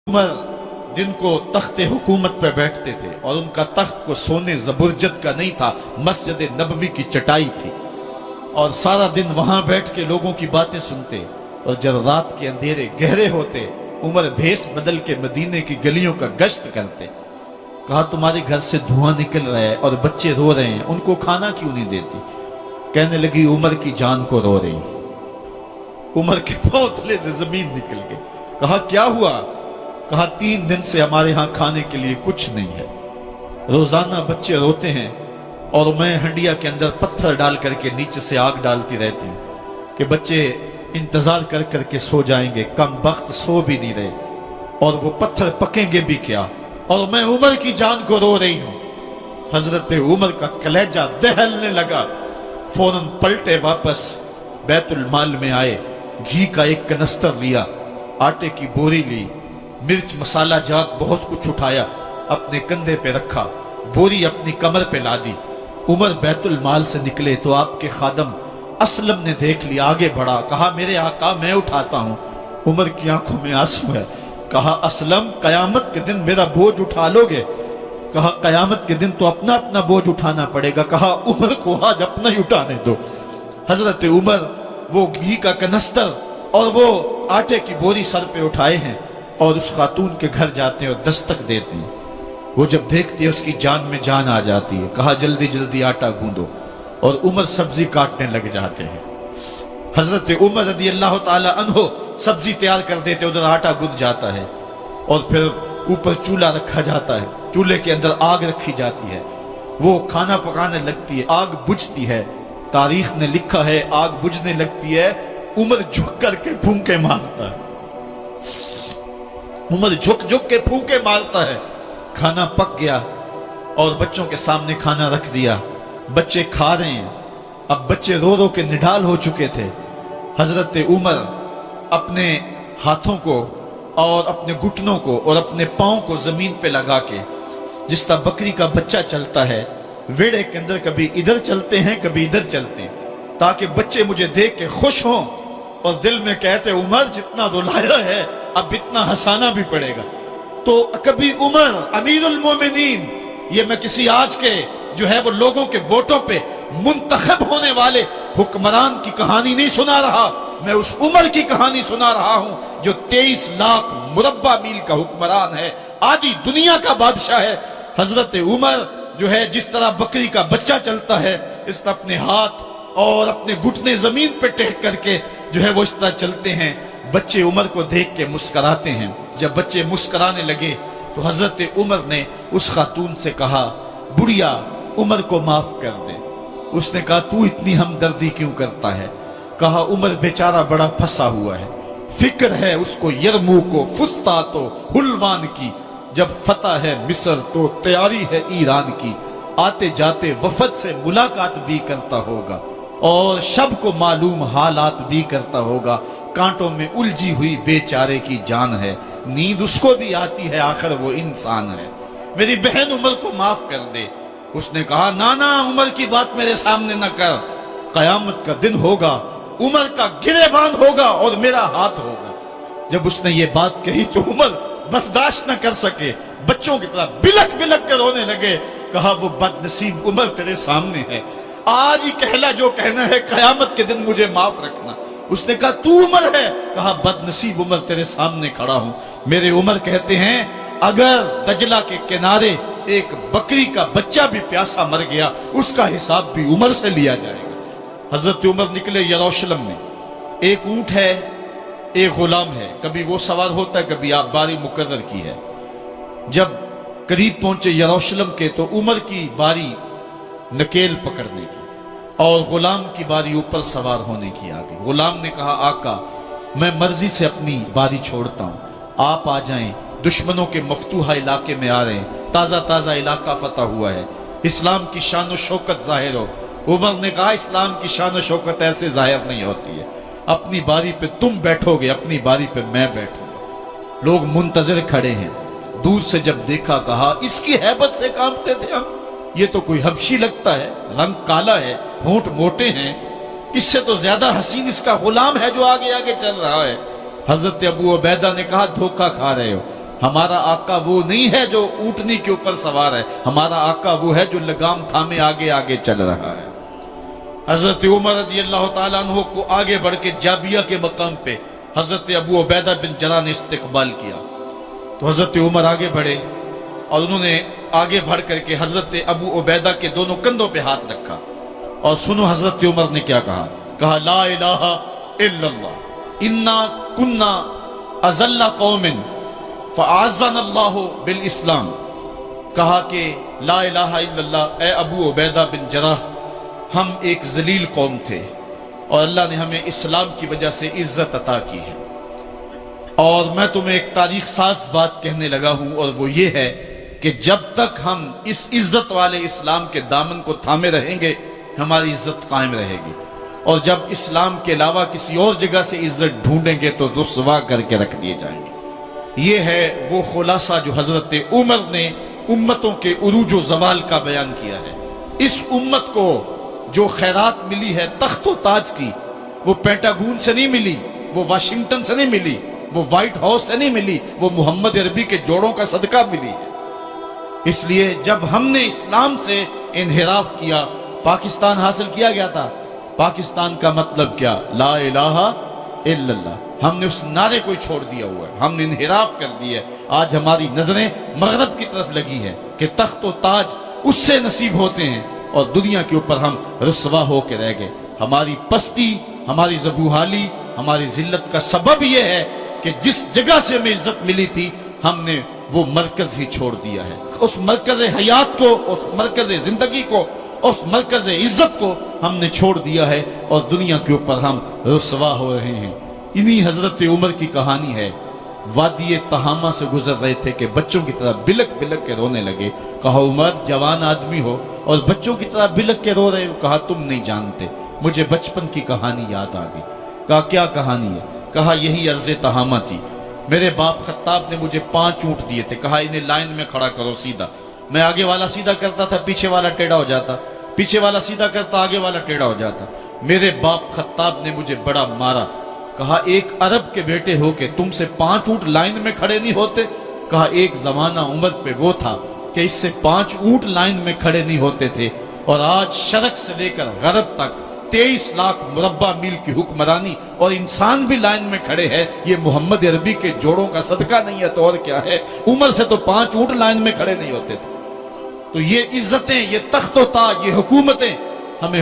उमर दिन को तख्ते हुकूमत पे बैठते थे और उनका तख्त को सोने जबरजद का नहीं था, मस्जिद नबवी की चटाई थी और सारा दिन वहां बैठ के लोगों की बातें सुनते। और जब रात के अंधेरे गहरे होते उमर भेष बदल के मदीने की गलियों का गश्त करते। कहा तुम्हारे घर से धुआं निकल रहा है और बच्चे रो रहे हैं, उनको खाना क्यों नहीं देती? कहने लगी उमर की जान को रो रही। उमर के पांव तले से जमीन निकल गई। कहा क्या हुआ? कहा 3 दिन से हमारे यहां खाने के लिए कुछ नहीं है, रोजाना बच्चे रोते हैं और मैं हंडिया के अंदर पत्थर डाल करके नीचे से आग डालती रहती हूं कि बच्चे इंतजार कर करके सो जाएंगे। कम वक्त सो भी नहीं रहे और वो पत्थर पकेंगे भी क्या, और मैं उमर की जान को रो रही हूं। हजरत उमर का कलेजा दहलने लगा। फौरन पलटे वापस बैतुल माल में आए, घी का एक कनस्तर लिया, आटे की बोरी ली, मिर्च मसाला जात बहुत कुछ उठाया, अपने कंधे पे रखा, बोरी अपनी कमर पे ला दी। उमर बैतुल माल से निकले तो आपके खादम असलम ने देख लिया, आगे बढ़ा, कहा मेरे आका मैं उठाता हूं। उमर की आंखों में आंसू है। कहा असलम कयामत के दिन मेरा बोझ उठा लोगे? कहा कयामत के दिन तो अपना अपना बोझ उठाना पड़ेगा। कहा उमर को आज अपना ही उठाने दो। हजरत उमर वो घी का कनस्तर और वो आटे की बोरी सर पे उठाए हैं और उस खातून के घर जाते हैं और दस्तक देते हैं। वो जब देखती है उसकी जान में जान आ जाती है। कहा जल्दी जल्दी आटा गूंदो, और उमर सब्जी काटने लग जाते हैं। हजरत उमर रदी अल्लाह ताला अन्हो सब्जी तैयार कर देते, उधर आटा गुंद जाता है और फिर ऊपर चूल्हा रखा जाता है, चूल्हे के अंदर आग रखी जाती है, वो खाना पकाने लगती है, आग बुझती है। तारीख ने लिखा है आग बुझने लगती है, उमर झुक करके फूंके मारता है। उमर झुक झुक के फूंके मारता है। खाना पक गया और बच्चों के सामने खाना रख दिया, बच्चे खा रहे हैं। अब बच्चे रो रो के निढाल हो चुके थे। हजरत उमर अपने हाथों को और अपने घुटनों को और अपने पांव को जमीन पे लगा के, जिस तरह बकरी का बच्चा चलता है वेड़े के अंदर, कभी इधर चलते हैं कभी इधर चलते हैं, ताकि बच्चे मुझे देख के खुश हों और दिल में कहते उमर जितना रुलाया है अब इतना हंसाना भी पड़ेगा। तो कभी उमर अमीरुल मोमिनीन, ये मैं किसी आज के जो है वो लोगों के वोटों पे मुंतखब होने वाले हुक्मरान की कहानी नहीं सुना रहा, मैं उस उमर की कहानी सुना रहा हूं जो 23 लाख मुरब्बा मील का हुक्मरान है, आधी दुनिया का बादशाह है। हजरत उमर जो है जिस तरह बकरी का बच्चा चलता है, इस तरह अपने हाथ और अपने घुटने जमीन पे टेक करके जो है वो इस तरह चलते हैं। बच्चे उमर को देख के मुस्कुराते हैं। जब बच्चे मुस्कुराने लगे तो हजरत उमर ने उस खातून से कहा बुढ़िया उमर को माफ कर दे। उसने कहा तू इतनी हमदर्दी क्यों करता है? कहा उमर बेचारा बड़ा फंसा हुआ है, फिक्र है उसको यरमूक को फुस्तात हुलवान की, जब फतह है मिस्र तो तैयारी है ईरान की, आते जाते वफद से मुलाकात भी करता होगा और शब को मालूम हालात भी करता होगा, कांटों में उलझी हुई बेचारे की जान है, नींद उसको भी आती है आखिर वो इंसान है, मेरी बहन उमर को माफ कर दे। उसने कहा ना ना उमर की बात मेरे सामने न कर, कयामत का दिन होगा, उमर का गिरेबान होगा और मेरा हाथ होगा। जब उसने ये बात कही तो उमर बर्दाश्त न कर सके, बच्चों की तरह बिलक बिलक कर रोने लगे। कहा वो बदनसीब उमर तेरे सामने है, आज ही कहला जो कहना है, कयामत के दिन मुझे माफ रखना। उसने कहा तू उमर है? कहा बदनसीब उमर तेरे सामने खड़ा हूं। मेरे उमर कहते हैं अगर दजला के किनारे एक बकरी का बच्चा भी प्यासा मर गया उसका हिसाब भी उमर से लिया जाएगा। हजरत उमर निकले यरूशलेम में, एक ऊंट है एक गुलाम है, कभी वो सवार होता है कभी आप बारी मुकर्रर की है। जब करीब पहुंचे यरूशलेम के तो उमर की बारी नकेल पकड़ने की और गुलाम की बारी ऊपर सवार होने की आ गई। गुलाम ने कहा आका मैं मर्जी से अपनी बारी छोड़ता हूं, आप आ जाएं, दुश्मनों के मफतूहा इलाके में आ रहे हैं, ताजा ताजा इलाका फतह हुआ है, इस्लाम की शान शौकत जाहिर हो। उमर ने कहा इस्लाम की शान शौकत ऐसे जाहिर नहीं होती है, अपनी बारी पे तुम बैठोगे, अपनी बारी पे मैं बैठूंगा। लोग मुंतजर खड़े हैं। दूर से जब देखा कहा इसकी हैबत से कांपते थे हम, ये तो कोई हबशी लगता है, रंग काला है, होंठ मोटे हैं, इससे तो ज्यादा हसीन इसका गुलाम है जो आगे आगे चल रहा है। हजरत अबू उबैदा ने कहा धोखा खा रहे हो, ہمارا آقا وہ نہیں ہے جو اونٹنی کے اوپر سوار ہے، ہمارا آقا وہ ہے جو لگام تھامے آگے آگے چل رہا ہے۔ حضرت عمر رضی اللہ تعالیٰ عنہ کو آگے بڑھ کے جابیہ کے مقام پہ حضرت ابو عبیدہ بن جراح نے استقبال کیا، تو حضرت عمر آگے بڑھے اور انہوں نے آگے بڑھ کر کے حضرت ابو عبیدہ کے دونوں کندھوں پہ ہاتھ رکھا، اور سنو حضرت عمر نے کیا کہا لا الہ الا اللہ انا کنا اذل قوم فاعزنا اللہ بالاسلام، کہا کہ لا الہ الا اللہ، اے ابو عبیدہ بن جراح، ہم ایک ذلیل قوم تھے اور اللہ نے ہمیں اسلام کی وجہ سے عزت عطا کی ہے، اور میں تمہیں ایک تاریخ ساز بات کہنے لگا ہوں، اور وہ یہ ہے کہ جب تک ہم اس عزت والے اسلام کے دامن کو تھامے رہیں گے ہماری عزت قائم رہے گی، اور جب اسلام کے علاوہ کسی اور جگہ سے عزت ڈھونڈیں گے تو رسوا کر کے رکھ دیے جائیں گے۔ یہ ہے وہ خلاصہ جو حضرت عمر نے امتوں کے عروج و زوال کا بیان کیا ہے۔ اس امت کو جو خیرات ملی ہے تخت و تاج کی، وہ پینٹاگون سے نہیں ملی، وہ واشنگٹن سے نہیں ملی، وہ وائٹ ہاؤس سے نہیں ملی، وہ محمد عربی کے جوڑوں کا صدقہ ملی ہے۔ اس لیے جب ہم نے اسلام سے انحراف کیا، پاکستان حاصل کیا گیا تھا۔ پاکستان کا مطلب کیا؟ لا الہ الا اللہ۔ ہم نے اس نعرے کو چھوڑ دیا ہوا ہے، ہم نے انحراف کر دیا ہے۔ آج ہماری نظریں مغرب کی طرف لگی ہے کہ تخت و تاج اس سے نصیب ہوتے ہیں، اور دنیا کے اوپر ہم رسوا ہو کے رہ گئے۔ ہماری پستی، ہماری زبوحالی، ہماری ذلت کا سبب یہ ہے کہ جس جگہ سے ہمیں عزت ملی تھی ہم نے وہ مرکز ہی چھوڑ دیا ہے۔ اس مرکز حیات کو، اس مرکز زندگی کو، اس مرکز عزت کو ہم نے چھوڑ دیا ہے، اور دنیا کے اوپر ہم رسوا ہو رہے ہیں۔ انہی حضرت عمر کی کہانی ہے۔ وادی تہامہ سے گزر رہے تھے کہ بچوں کی طرح بلک بلک کے رونے لگے۔ کہا عمر جوان آدمی ہو اور بچوں کی طرح بلک کے رو رہے ہو؟ کہا تم نہیں جانتے، مجھے بچپن کی کہانی یاد آ گئی۔ کہا کیا کہانی ہے؟ کہا یہی عرض تہامہ تھی، میرے باپ خطاب نے مجھے 5 اونٹ دیے تھے، کہا انہیں لائن میں کھڑا کرو سیدھا۔ میں آگے والا سیدھا کرتا تھا، پیچھے والا ٹیڑھا ہو جاتا، پیچھے والا سیدھا کرتا، آگے والا ٹیڑھا ہو جاتا۔ میرے باپ خطاب نے مجھے بڑا مارا۔ کہا ایک عرب کے بیٹے ہو کے تم سے 5 اونٹ لائن میں کھڑے نہیں ہوتے؟ کہا ایک زمانہ عمر پہ وہ تھا کہ اس سے 5 اونٹ لائن میں کھڑے نہیں ہوتے تھے، اور آج شرق سے لے کر غرب تک 23 لاکھ مربع میل کی حکمرانی اور انسان بھی لائن میں کھڑے ہیں۔ یہ محمد عربی کے جوڑوں کا صدقہ نہیں ہے تو اور کیا ہے؟ عمر سے تو 5 اونٹ لائن میں کھڑے نہیں ہوتے تھے۔ تو یہ عزتیں، یہ تخت و تاج، یہ حکومتیں ہمیں